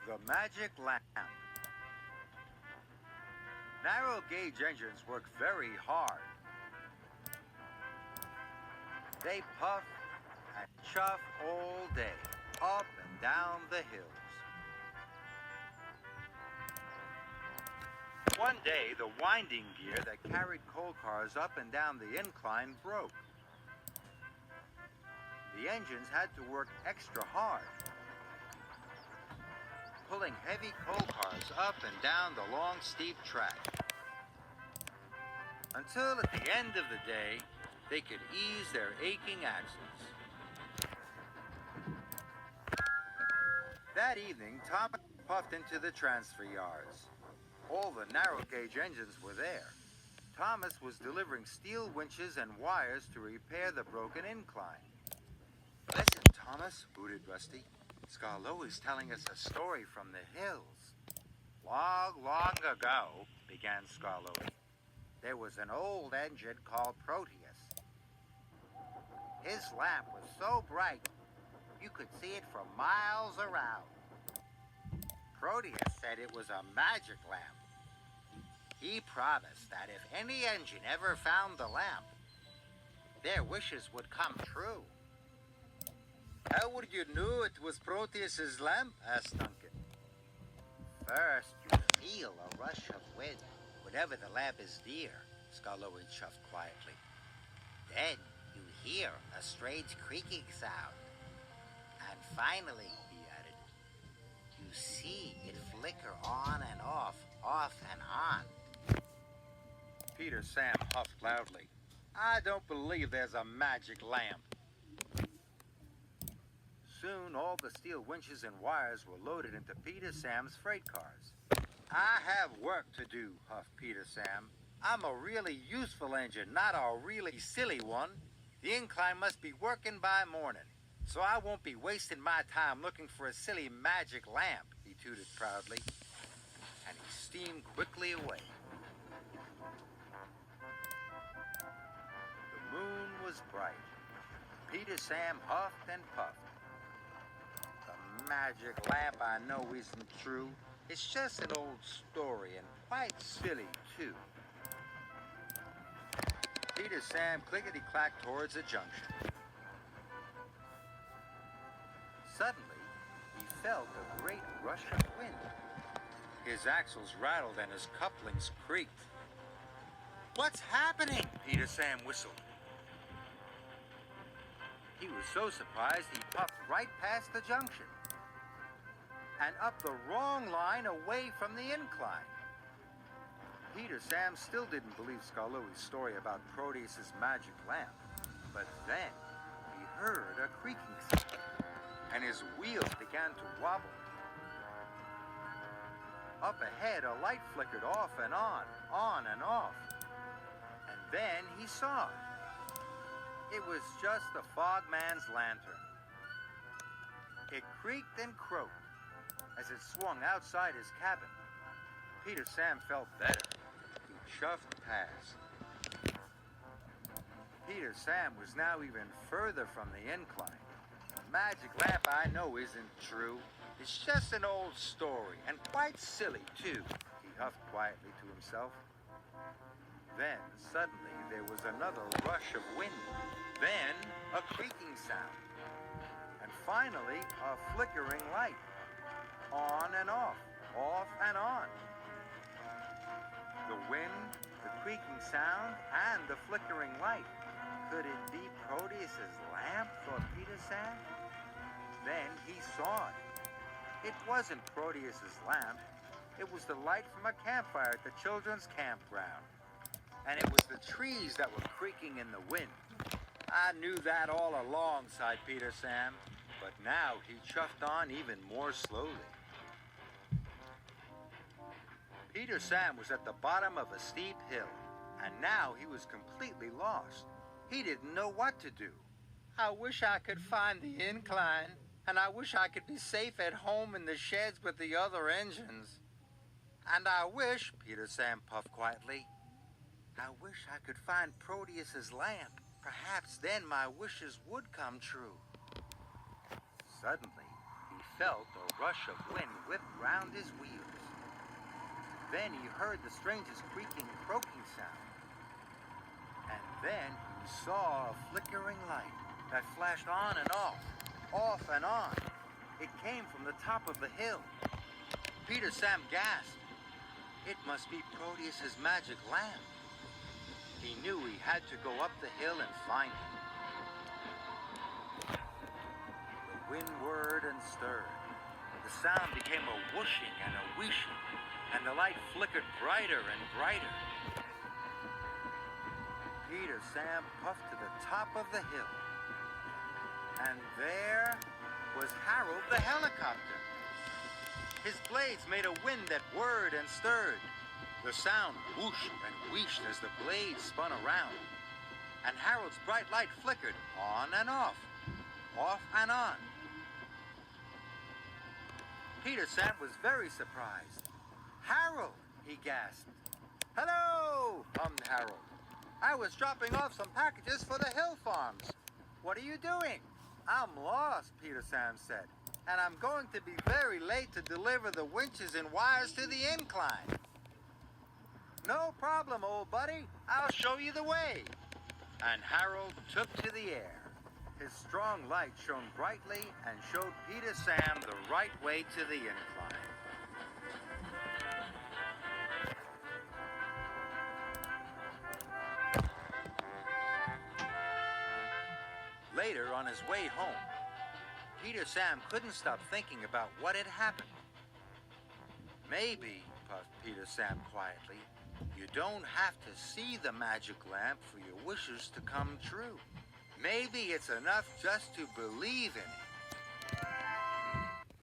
The magic lamp. Narrow gauge engines work very hard. They puff and chuff all day, up and down the hills. One day, the winding gear that carried coal cars up and down the incline broke. The engines had to work extra hard, pulling heavy coal cars up and down the long, steep track. Until at the end of the day, they could ease their aching axles. That evening, Thomas puffed into the transfer yards. All the narrow gauge engines were there. Thomas was delivering steel winches and wires to repair the broken incline. Listen, Thomas, hooted Rusty. Skarloey's telling us a story from the hills. Long ago, began Skarloey, there was an old engine called Proteus. His lamp was so bright, you could see it for miles around. Proteus said it was a magic lamp. He promised that if any engine ever found the lamp, their wishes would come true. How would you know it was Proteus's lamp? Asked Duncan. First, you feel a rush of wind whenever the lamp is near, Skarloey chuffed quietly. Then you hear a strange creaking sound. And finally, he added, you see it flicker on and off and on. Peter Sam huffed loudly. I don't believe there's a magic lamp. Soon all the steel winches and wires were loaded into Peter Sam's freight cars. I have work to do, huffed Peter Sam. I'm a really useful engine, not a really silly one. The incline must be working by morning, so I won't be wasting my time looking for a silly magic lamp, he tooted proudly. And he steamed quickly away. The moon was bright. Peter Sam huffed and puffed. The magic lamp I know isn't true. It's just an old story and quite silly, too. Peter Sam clickety-clacked towards a junction. Suddenly, he felt a great rush of wind. His axles rattled and his couplings creaked. What's happening? Peter Sam whistled. He was so surprised he puffed right past the junction and up the wrong line away from the incline. Peter Sam still didn't believe Skarloey's story about Proteus's magic lamp, but then he heard a creaking sound, and his wheels began to wobble. Up ahead, a light flickered off and on and off, and then he saw it. It was just the fogman's lantern. It creaked and croaked as it swung outside his cabin. Peter Sam felt better. He chuffed past. Peter Sam was now even further from the incline. The magic lamp I know isn't true. It's just an old story, and quite silly, too, he huffed quietly to himself. Then, suddenly, there was another rush of wind. Then, a creaking sound. And finally, a flickering light. On and off and on. The wind, the creaking sound, and the flickering light. Could it be Proteus's lamp, thought Peter Sam? Then he saw it. It wasn't Proteus's lamp. It was the light from a campfire at the children's campground. And it was the trees that were creaking in the wind. I knew that all along, sighed Peter Sam. But now he chuffed on even more slowly. Peter Sam was at the bottom of a steep hill, and now he was completely lost. He didn't know what to do. I wish I could find the incline, and I wish I could be safe at home in the sheds with the other engines. And I wish, Peter Sam puffed quietly, I wish I could find Proteus's lamp. Perhaps then my wishes would come true. Suddenly, he felt a rush of wind whip round his wheels. Then he heard the strangest creaking, croaking sound. And then he saw a flickering light that flashed on and off and on. It came from the top of the hill. Peter Sam gasped. It must be Proteus's magic lamp. He knew he had to go up the hill and find it. The wind whirred and stirred. The sound became a whooshing and a wheeshing, and the light flickered brighter and brighter. Peter Sam puffed to the top of the hill. And there was Harold the helicopter. His blades made a wind that whirred and stirred. The sound whooshed and wheeshed as the blades spun around. And Harold's bright light flickered on and off and on. Peter Sam was very surprised. "Harold," he gasped. "Hello," hummed Harold. "I was dropping off some packages for the hill farms. What are you doing?" "I'm lost," Peter Sam said, "and I'm going to be very late to deliver the winches and wires to the incline." "No problem, old buddy. I'll show you the way." And Harold took to the air. His strong light shone brightly and showed Peter Sam the right way to the incline. Later, on his way home, Peter Sam couldn't stop thinking about what had happened. "Maybe," puffed Peter Sam quietly, "you don't have to see the magic lamp for your wishes to come true. Maybe it's enough just to believe in it."